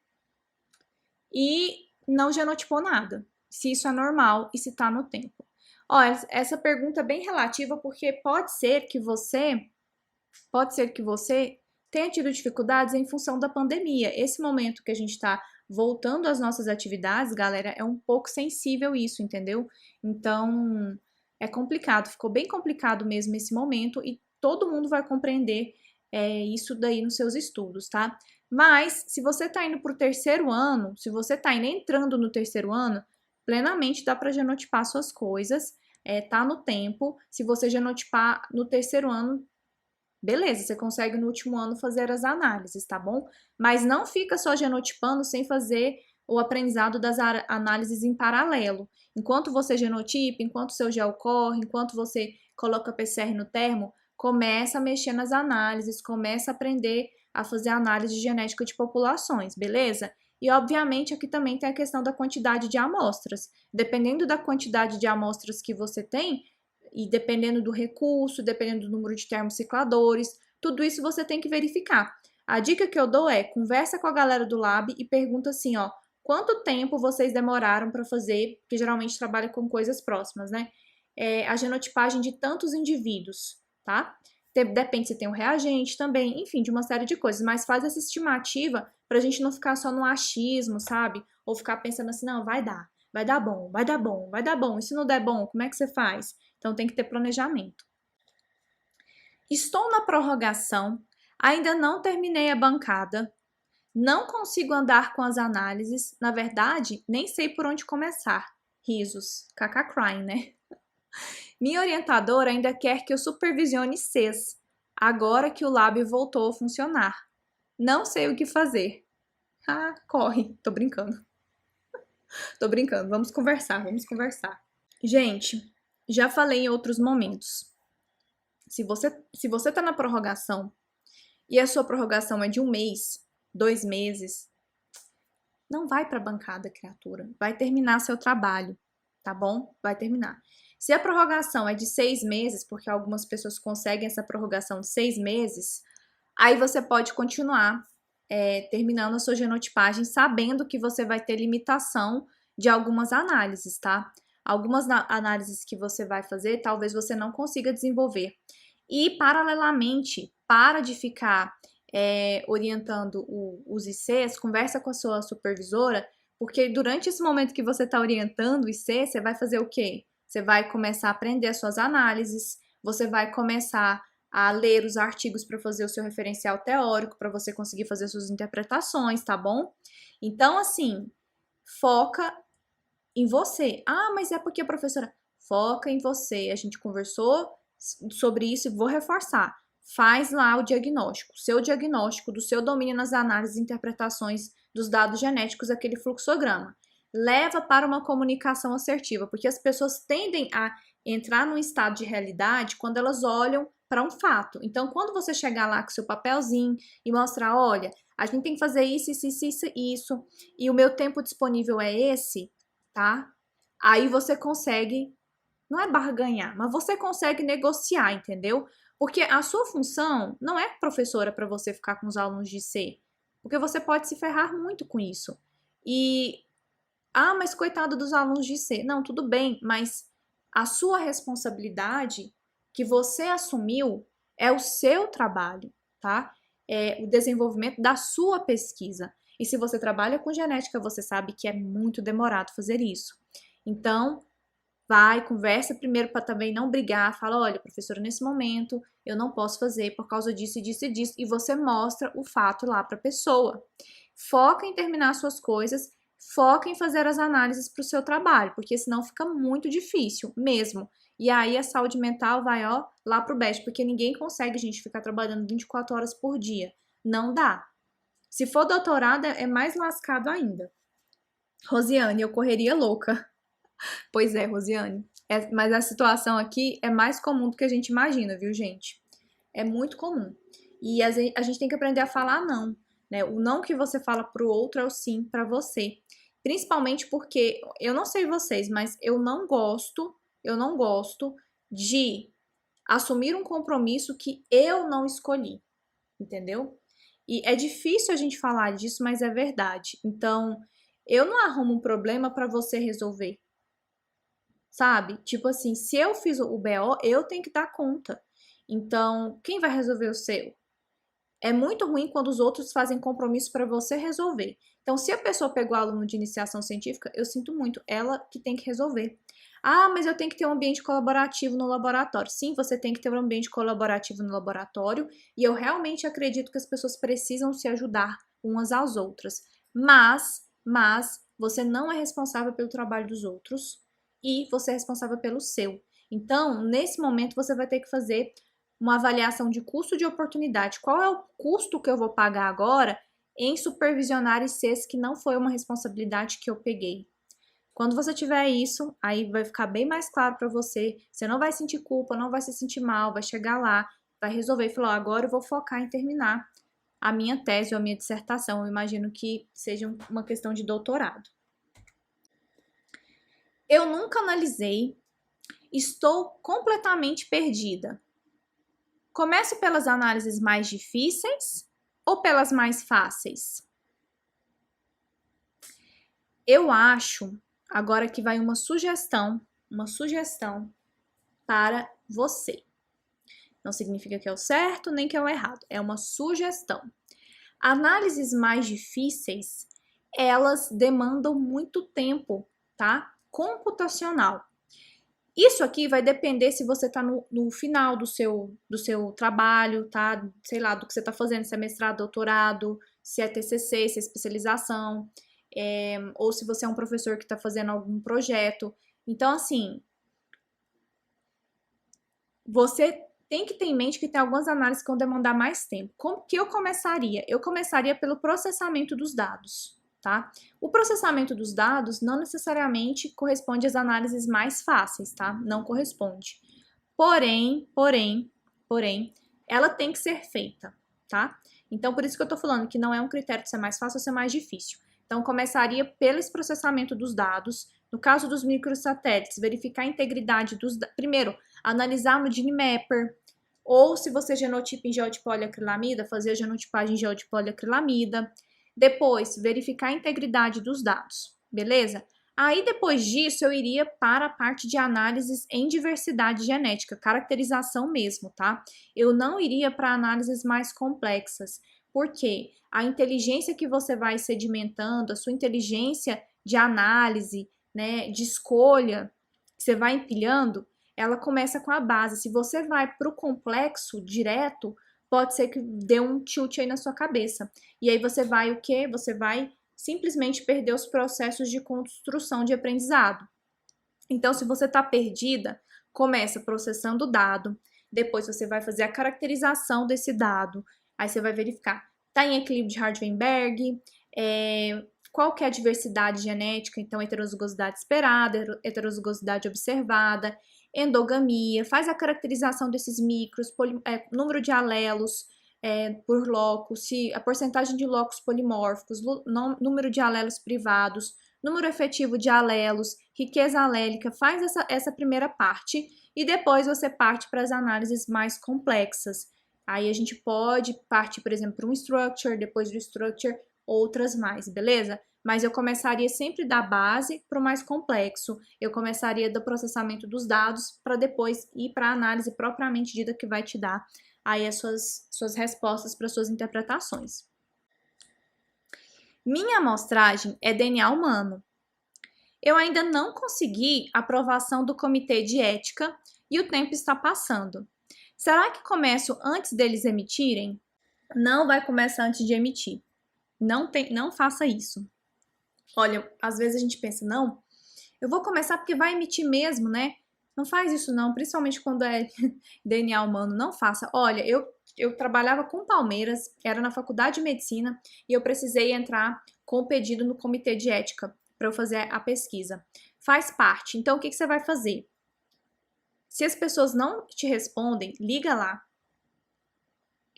e não genotipou nada. Se isso é normal e se tá no tempo. Ó, essa pergunta é bem relativa porque pode ser que você tenha tido dificuldades em função da pandemia. Esse momento que a gente está voltando às nossas atividades, galera, é um pouco sensível isso, entendeu? Então, é complicado, ficou bem complicado mesmo esse momento e todo mundo vai compreender isso daí nos seus estudos, tá? Mas, se você tá indo pro terceiro ano, se você tá indo entrando no terceiro ano, plenamente dá para genotipar suas coisas, tá no tempo. Se você genotipar no terceiro ano, beleza, você consegue no último ano fazer as análises, tá bom? Mas não fica só genotipando sem fazer o aprendizado das análises em paralelo. Enquanto você genotipa, enquanto o seu gel corre, enquanto você coloca PCR no termo, começa a mexer nas análises, começa a aprender a fazer análise genética de populações, beleza? E obviamente aqui também tem a questão da quantidade de amostras. Dependendo da quantidade de amostras que você tem, e dependendo do recurso, dependendo do número de termocicladores, tudo isso você tem que verificar. A dica que eu dou é, conversa com a galera do lab e pergunta assim, ó, quanto tempo vocês demoraram para fazer, porque geralmente trabalha com coisas próximas, né? A genotipagem de tantos indivíduos, tá? Depende se tem um reagente também, enfim, de uma série de coisas, mas faz essa estimativa pra gente não ficar só no achismo, sabe? Ou ficar pensando assim, não, vai dar bom, vai dar bom, vai dar bom, e se não der bom, como é que você faz? Então tem que ter planejamento. Estou na prorrogação, ainda não terminei a bancada, não consigo andar com as análises, na verdade, nem sei por onde começar. Risos, kk crying, né? Minha orientadora ainda quer que eu supervisione Cs, agora que o lab voltou a funcionar. Não sei o que fazer. Ah, corre, tô brincando. Tô brincando, vamos conversar, vamos conversar. Gente, já falei em outros momentos. Se você tá na prorrogação e a sua prorrogação é de 1 mês, 2 meses, não vai para a bancada, criatura. Vai terminar seu trabalho, tá bom? Vai terminar. Se a prorrogação é de 6 meses, porque algumas pessoas conseguem essa prorrogação de 6 meses, aí você pode continuar terminando a sua genotipagem, sabendo que você vai ter limitação de algumas análises, tá? Algumas análises que você vai fazer, talvez você não consiga desenvolver. E, paralelamente, para de ficar orientando os ICs, conversa com a sua supervisora, porque durante esse momento que você está orientando o IC, você vai fazer o quê? Você vai começar a aprender as suas análises, você vai começar a ler os artigos para fazer o seu referencial teórico, para você conseguir fazer suas interpretações, tá bom? Então, assim, foca em você. Ah, mas é porque a professora foca em você. A gente conversou sobre isso e vou reforçar. Faz lá o diagnóstico, seu diagnóstico do seu domínio nas análises e interpretações dos dados genéticos, aquele fluxograma. Leva para uma comunicação assertiva, porque as pessoas tendem a entrar num estado de realidade quando elas olham para um fato. Então, quando você chegar lá com seu papelzinho e mostrar, olha, a gente tem que fazer isso, isso, e o meu tempo disponível é esse, tá? Aí você consegue, não é barganhar, mas você consegue negociar, entendeu? Porque a sua função não é professora para você ficar com os alunos de C, porque você pode se ferrar muito com isso. E, mas coitado dos alunos de C. Não, tudo bem, mas a sua responsabilidade que você assumiu é o seu trabalho, tá? É o desenvolvimento da sua pesquisa. E se você trabalha com genética, você sabe que é muito demorado fazer isso. Então, vai, conversa primeiro para também não brigar, fala, olha, professora, nesse momento eu não posso fazer por causa disso e disso e disso, e você mostra o fato lá para a pessoa. Foca em terminar suas coisas, foca em fazer as análises para o seu trabalho, porque senão fica muito difícil mesmo. E aí a saúde mental vai, ó, lá pro beijo, porque ninguém consegue, gente, ficar trabalhando 24 horas por dia. Não dá. Se for doutorado, é mais lascado ainda. Rosiane, eu correria louca. Pois é, Rosiane. Mas a situação aqui é mais comum do que a gente imagina, viu, gente? É muito comum. E a gente tem que aprender a falar não, né? O não que você fala pro outro é o sim para você. Principalmente porque, eu não sei vocês, mas eu não gosto de assumir um compromisso que eu não escolhi, entendeu? E é difícil a gente falar disso, mas é verdade. Então, eu não arrumo um problema para você resolver, sabe? Tipo assim, se eu fiz o BO, eu tenho que dar conta. Então, quem vai resolver o seu? É muito ruim quando os outros fazem compromisso para você resolver. Então, se a pessoa pegou aluno de iniciação científica, eu sinto muito, ela que tem que resolver. Ah, mas eu tenho que ter um ambiente colaborativo no laboratório. Sim, você tem que ter um ambiente colaborativo no laboratório, e eu realmente acredito que as pessoas precisam se ajudar umas às outras. Mas você não é responsável pelo trabalho dos outros e você é responsável pelo seu. Então, nesse momento, você vai ter que fazer uma avaliação de custo de oportunidade. Qual é o custo que eu vou pagar agora em supervisionar ICs que não foi uma responsabilidade que eu peguei? Quando você tiver isso, aí vai ficar bem mais claro para você. Você não vai sentir culpa, não vai se sentir mal, vai chegar lá, vai resolver e falar: agora eu vou focar em terminar a minha tese ou a minha dissertação. Eu imagino que seja uma questão de doutorado. Eu nunca analisei, estou completamente perdida. Começo pelas análises mais difíceis ou pelas mais fáceis? Eu acho, agora que vai uma sugestão para você. Não significa que é o certo nem que é o errado, é uma sugestão. Análises mais difíceis, elas demandam muito tempo, tá? Computacional. Isso aqui vai depender se você está no final do seu trabalho, tá? Sei lá, do que você está fazendo, se é mestrado, doutorado, se é TCC, se é especialização, ou se você é um professor que está fazendo algum projeto. Então, assim, você tem que ter em mente que tem algumas análises que vão demandar mais tempo. Como que eu começaria? Eu começaria pelo processamento dos dados, tá? O processamento dos dados não necessariamente corresponde às análises mais fáceis, tá? Não corresponde. Porém, ela tem que ser feita, tá? Então, por isso que eu tô falando que não é um critério de ser mais fácil ou ser mais difícil. Então, começaria pelo esse processamento dos dados. No caso dos microsatélites, verificar a integridade dos... Primeiro, analisar no Ginmapper, ou se você genotipa em gel de poliacrilamida, fazer a genotipagem em gel de poliacrilamida. Depois, verificar a integridade dos dados, beleza? Aí, depois disso, eu iria para a parte de análises em diversidade genética, caracterização mesmo, tá? Eu não iria para análises mais complexas, porque a inteligência que você vai sedimentando, a sua inteligência de análise, né, de escolha, que você vai empilhando, ela começa com a base. Se você vai para o complexo direto, pode ser que dê um tilt aí na sua cabeça. E aí você vai o quê? Você vai simplesmente perder os processos de construção de aprendizado. Então, se você está perdida, começa processando o dado, depois você vai fazer a caracterização desse dado, aí você vai verificar, está em equilíbrio de Hardt-Weinberg, qual que é a diversidade genética, então heterozigosidade esperada, heterozigosidade observada, endogamia, faz a caracterização desses micros, número de alelos, por locus, se a porcentagem de locus polimórficos, número de alelos privados, número efetivo de alelos, riqueza alélica, faz essa primeira parte e depois você parte para as análises mais complexas. Aí a gente pode partir, por exemplo, para um structure, depois do structure, outras mais, beleza? Mas eu começaria sempre da base para o mais complexo. Eu começaria do processamento dos dados para depois ir para a análise propriamente dita que vai te dar aí as suas respostas para suas interpretações. Minha amostragem é DNA humano. Eu ainda não consegui aprovação do comitê de ética e o tempo está passando. Será que começo antes deles emitirem? Não vai começar antes de emitir. Não faça isso. Olha, às vezes a gente pensa, não, eu vou começar porque vai emitir mesmo, né? Não faz isso não, principalmente quando é DNA humano, não faça. Olha, eu trabalhava com Palmeiras, era na faculdade de medicina e eu precisei entrar com o pedido no comitê de ética para eu fazer a pesquisa. Faz parte. Então, o que você vai fazer? Se as pessoas não te respondem, liga lá.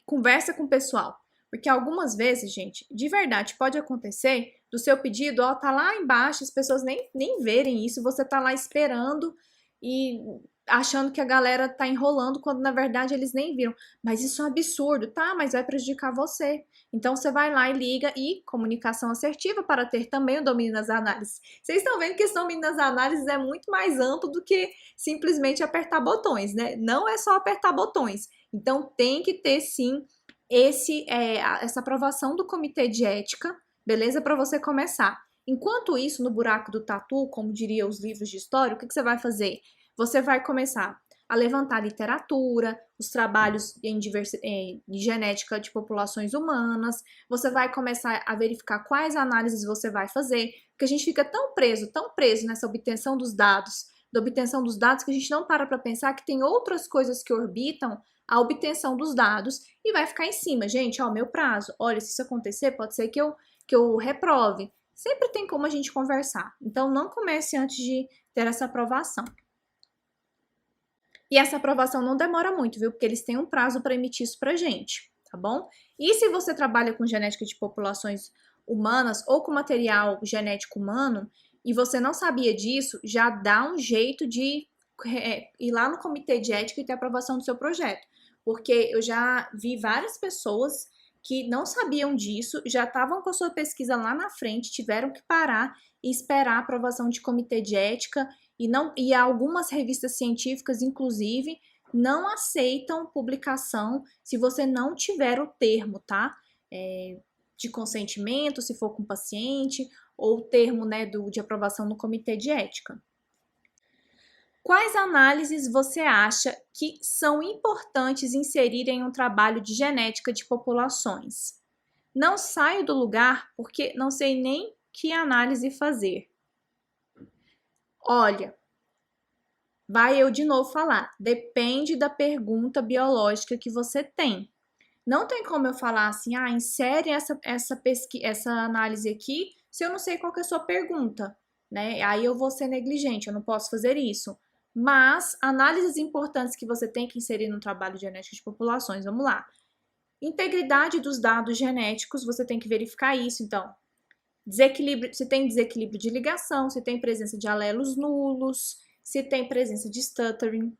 Conversa com o pessoal. Porque algumas vezes, gente, de verdade, pode acontecer do seu pedido, ó, tá lá embaixo, as pessoas nem verem isso, você tá lá esperando e achando que a galera tá enrolando, quando na verdade eles nem viram. Mas isso é um absurdo, tá? Mas vai prejudicar você. Então você vai lá e liga e comunicação assertiva para ter também o domínio das análises. Vocês estão vendo que esse domínio das análises é muito mais amplo do que simplesmente apertar botões, né? Não é só apertar botões. Então tem que ter sim essa aprovação do comitê de ética, beleza? Para você começar. Enquanto isso, no buraco do tatu, como diria os livros de história, o que você vai fazer? Você vai começar a levantar literatura, os trabalhos em genética de populações humanas, você vai começar a verificar quais análises você vai fazer, porque a gente fica tão preso nessa obtenção dos dados, da obtenção dos dados, que a gente não para pensar que tem outras coisas que orbitam a obtenção dos dados e vai ficar em cima. Gente, ó, meu prazo, olha, se isso acontecer, pode ser que eu reprove. Sempre tem como a gente conversar. Então, não comece antes de ter essa aprovação. E essa aprovação não demora muito, viu? Porque eles têm um prazo para emitir isso pra gente, tá bom? E se você trabalha com genética de populações humanas ou com material genético humano e você não sabia disso, já dá um jeito de ir lá no comitê de ética e ter aprovação do seu projeto. Porque eu já vi várias pessoas que não sabiam disso, já estavam com a sua pesquisa lá na frente, tiveram que parar e esperar a aprovação de comitê de ética e algumas revistas científicas, inclusive, não aceitam publicação se você não tiver o termo, tá? De consentimento, se for com o paciente, ou o termo, né, de aprovação no comitê de ética. Quais análises você acha que são importantes inserir em um trabalho de genética de populações? Não saio do lugar porque não sei nem que análise fazer. Olha, vai eu de novo falar, depende da pergunta biológica que você tem. Não tem como eu falar assim, insere essa análise aqui se eu não sei qual que é a sua pergunta, né? Aí eu vou ser negligente, eu não posso fazer isso. Mas análises importantes que você tem que inserir no trabalho de genética de populações, vamos lá. Integridade dos dados genéticos, você tem que verificar isso, então. Desequilíbrio, se tem desequilíbrio de ligação, se tem presença de alelos nulos, se tem presença de stuttering.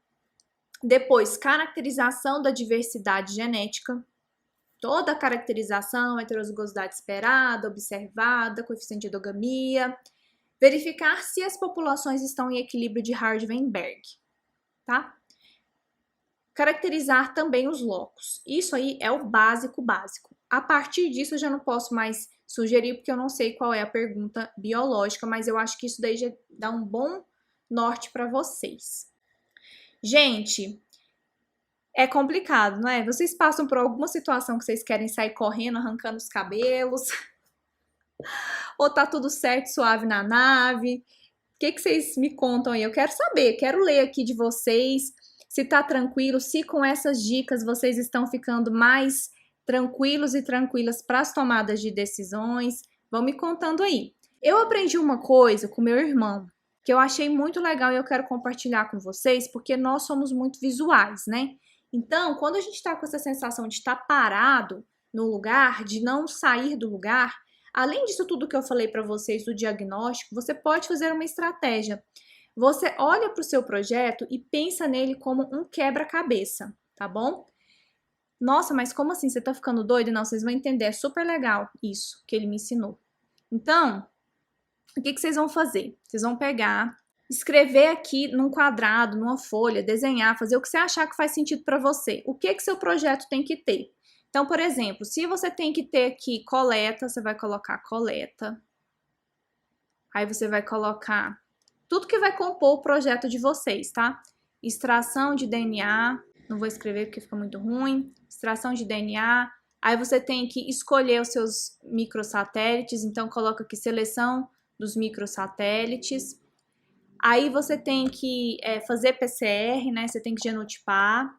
Depois, caracterização da diversidade genética. Toda a caracterização, heterozigosidade esperada, observada, coeficiente de endogamia. Verificar se as populações estão em equilíbrio de Hardy-Weinberg, tá? Caracterizar também os locos. Isso aí é o básico básico. A partir disso eu já não posso mais sugerir, porque eu não sei qual é a pergunta biológica, mas eu acho que isso daí já dá um bom norte para vocês. Gente, é complicado, não é? Vocês passam por alguma situação que vocês querem sair correndo, arrancando os cabelos, ou tá tudo certo, suave na nave? O que vocês me contam aí? Eu quero saber, quero ler aqui de vocês, se tá tranquilo, se com essas dicas vocês estão ficando mais tranquilos e tranquilas para as tomadas de decisões. Vão me contando aí. Eu aprendi uma coisa com meu irmão, que eu achei muito legal e eu quero compartilhar com vocês, porque nós somos muito visuais, né? Então, quando a gente tá com essa sensação de estar parado no lugar, de não sair do lugar, além disso tudo que eu falei para vocês do diagnóstico, você pode fazer uma estratégia. Você olha para o seu projeto e pensa nele como um quebra-cabeça, tá bom? Nossa, mas como assim? Você tá ficando doido? Não, vocês vão entender. É super legal isso que ele me ensinou. Então, o que vocês vão fazer? Vocês vão pegar, escrever aqui num quadrado, numa folha, desenhar, fazer o que você achar que faz sentido para você. O que seu projeto tem que ter? Então, por exemplo, se você tem que ter aqui coleta, você vai colocar coleta. Aí você vai colocar tudo que vai compor o projeto de vocês, tá? Extração de DNA, não vou escrever porque fica muito ruim. Extração de DNA. Aí você tem que escolher os seus microsatélites, então coloca aqui seleção dos microsatélites. Aí você tem que fazer PCR, né? Você tem que genotipar.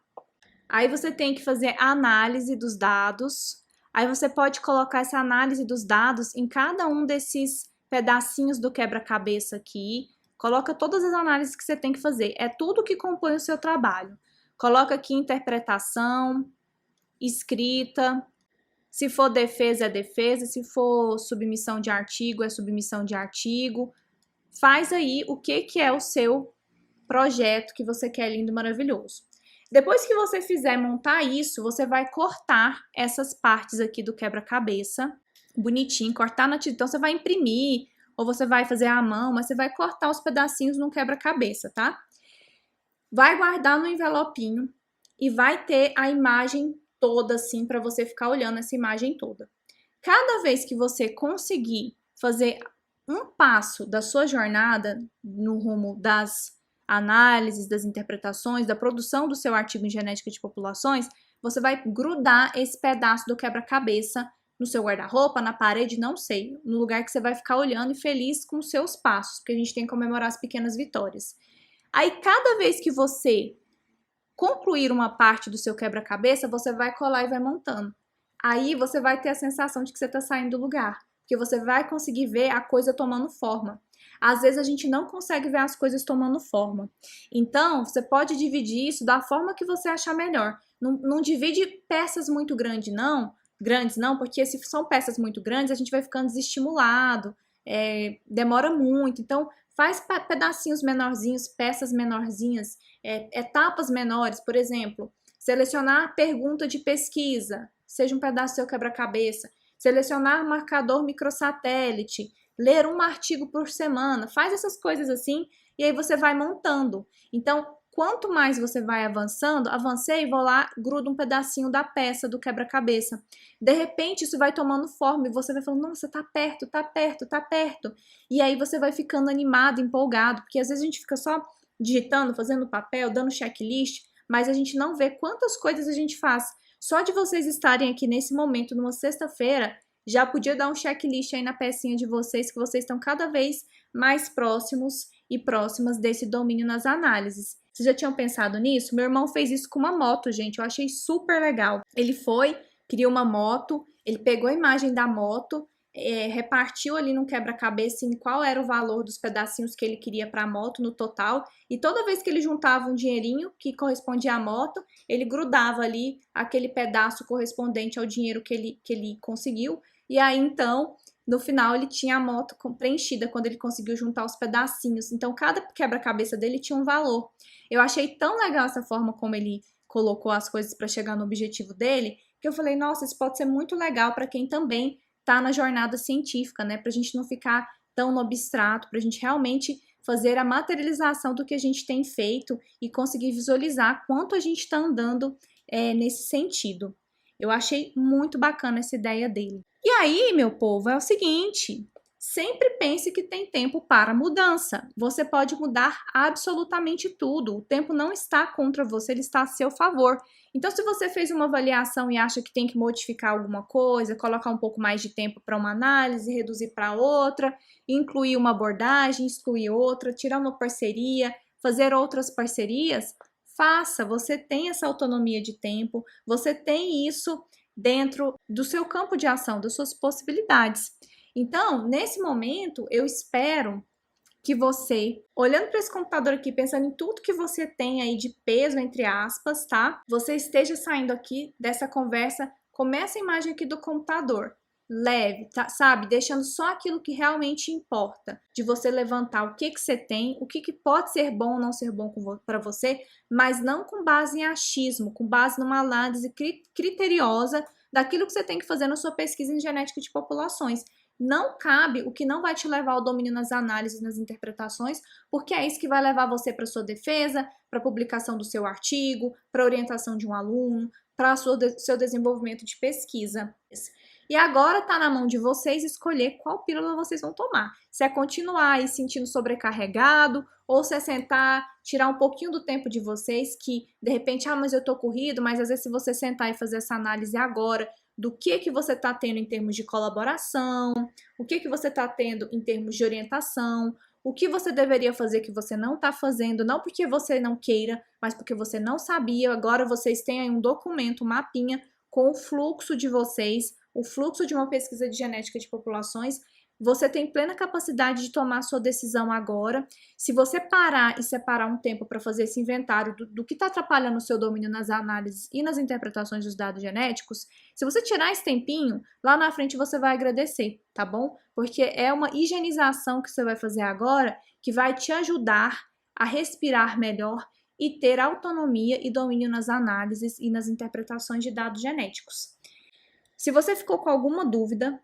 Aí você tem que fazer a análise dos dados. Aí você pode colocar essa análise dos dados em cada um desses pedacinhos do quebra-cabeça aqui. Coloca todas as análises que você tem que fazer. É tudo que compõe o seu trabalho. Coloca aqui interpretação, escrita. Se for defesa, é defesa. Se for submissão de artigo, é submissão de artigo. Faz aí o que é o seu projeto que você quer lindo, maravilhoso. Depois que você fizer montar isso, você vai cortar essas partes aqui do quebra-cabeça, bonitinho, cortar na tinta. Então, você vai imprimir ou você vai fazer à mão, mas você vai cortar os pedacinhos no quebra-cabeça, tá? Vai guardar no envelopinho e vai ter a imagem toda assim para você ficar olhando essa imagem toda. Cada vez que você conseguir fazer um passo da sua jornada no rumo das análises, das interpretações, da produção do seu artigo em genética de populações, você vai grudar esse pedaço do quebra-cabeça no seu guarda-roupa, na parede, não sei, no lugar que você vai ficar olhando e feliz com os seus passos, porque a gente tem que comemorar as pequenas vitórias. Aí, cada vez que você concluir uma parte do seu quebra-cabeça, você vai colar e vai montando. Aí você vai ter a sensação de que você está saindo do lugar, porque você vai conseguir ver a coisa tomando forma. Às vezes a gente não consegue ver as coisas tomando forma. Então, você pode dividir isso da forma que você achar melhor. Não divide peças muito grandes não, porque se são peças muito grandes, a gente vai ficando desestimulado, demora muito. Então, faz pedacinhos menorzinhos, peças menorzinhas, etapas menores. Por exemplo, selecionar pergunta de pesquisa, seja um pedaço do seu quebra-cabeça. Selecionar marcador microsatélite, ler um artigo por semana, faz essas coisas assim e aí você vai montando. Então, quanto mais você vai avançando, avancei, vou lá, grudo um pedacinho da peça do quebra-cabeça. De repente, isso vai tomando forma e você vai falando, nossa, tá perto, tá perto, tá perto. E aí você vai ficando animado, empolgado, porque às vezes a gente fica só digitando, fazendo papel, dando checklist, mas a gente não vê quantas coisas a gente faz. Só de vocês estarem aqui nesse momento, numa sexta-feira, já podia dar um checklist aí na pecinha de vocês, que vocês estão cada vez mais próximos e próximas desse domínio nas análises. Vocês já tinham pensado nisso? Meu irmão fez isso com uma moto, gente, eu achei super legal. Ele criou uma moto, ele pegou a imagem da moto, repartiu ali no quebra-cabeça em qual era o valor dos pedacinhos que ele queria para a moto no total, e toda vez que ele juntava um dinheirinho que correspondia à moto, ele grudava ali aquele pedaço correspondente ao dinheiro que ele conseguiu, e aí então, no final, ele tinha a moto preenchida quando ele conseguiu juntar os pedacinhos. Então, cada quebra-cabeça dele tinha um valor. Eu achei tão legal essa forma como ele colocou as coisas para chegar no objetivo dele, que eu falei, nossa, isso pode ser muito legal para quem também tá na jornada científica, né? Pra gente não ficar tão no abstrato, pra gente realmente fazer a materialização do que a gente tem feito e conseguir visualizar quanto a gente tá andando nesse sentido. Eu achei muito bacana essa ideia dele. E aí, meu povo, é o seguinte, sempre pense que tem tempo para mudança. Você pode mudar absolutamente tudo. O tempo não está contra você, ele está a seu favor. Então, se você fez uma avaliação e acha que tem que modificar alguma coisa, colocar um pouco mais de tempo para uma análise, reduzir para outra, incluir uma abordagem, excluir outra, tirar uma parceria, fazer outras parcerias, faça. Você tem essa autonomia de tempo, você tem isso dentro do seu campo de ação, das suas possibilidades. Então, nesse momento, eu espero que você, olhando para esse computador aqui, pensando em tudo que você tem aí de peso, entre aspas, tá? Você esteja saindo aqui dessa conversa com essa imagem aqui do computador. Leve, tá? Sabe? Deixando só aquilo que realmente importa. De você levantar o que você tem, o que pode ser bom ou não ser bom para você, mas não com base em achismo, com base numa análise criteriosa daquilo que você tem que fazer na sua pesquisa em genética de populações. Não cabe o que não vai te levar ao domínio nas análises, nas interpretações, porque é isso que vai levar você para sua defesa, para a publicação do seu artigo, para a orientação de um aluno, para o seu desenvolvimento de pesquisa. E agora está na mão de vocês escolher qual pílula vocês vão tomar. Se é continuar aí sentindo sobrecarregado, ou se é sentar, tirar um pouquinho do tempo de vocês, que de repente, mas eu tô corrido, mas às vezes se você sentar e fazer essa análise agora, do que você está tendo em termos de colaboração, o que você está tendo em termos de orientação, o que você deveria fazer que você não está fazendo, não porque você não queira, mas porque você não sabia. Agora vocês têm aí um documento, um mapinha com o fluxo de vocês, o fluxo de uma pesquisa de genética de populações. Você tem plena capacidade de tomar sua decisão agora. Se você parar e separar um tempo para fazer esse inventário do que está atrapalhando o seu domínio nas análises e nas interpretações dos dados genéticos, se você tirar esse tempinho, lá na frente você vai agradecer, tá bom? Porque é uma higienização que você vai fazer agora que vai te ajudar a respirar melhor e ter autonomia e domínio nas análises e nas interpretações de dados genéticos. Se você ficou com alguma dúvida,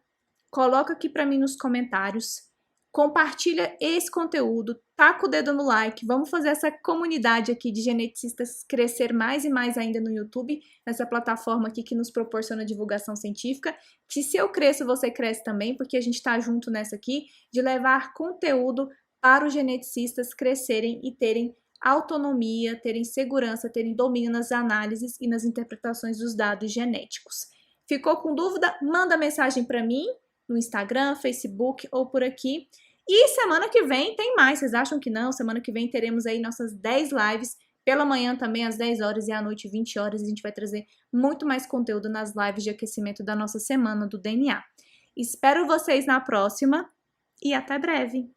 coloca aqui para mim nos comentários, compartilha esse conteúdo, taca o dedo no like, vamos fazer essa comunidade aqui de geneticistas crescer mais e mais ainda no YouTube, nessa plataforma aqui que nos proporciona divulgação científica, que se eu cresço, você cresce também, porque a gente está junto nessa aqui, de levar conteúdo para os geneticistas crescerem e terem autonomia, terem segurança, terem domínio nas análises e nas interpretações dos dados genéticos. Ficou com dúvida? Manda mensagem para mim, no Instagram, Facebook ou por aqui. E semana que vem tem mais, vocês acham que não? Semana que vem teremos aí nossas 10 lives, pela manhã também às 10 horas e à noite 20 horas. A gente vai trazer muito mais conteúdo nas lives de aquecimento da nossa semana do DNA. Espero vocês na próxima e até breve!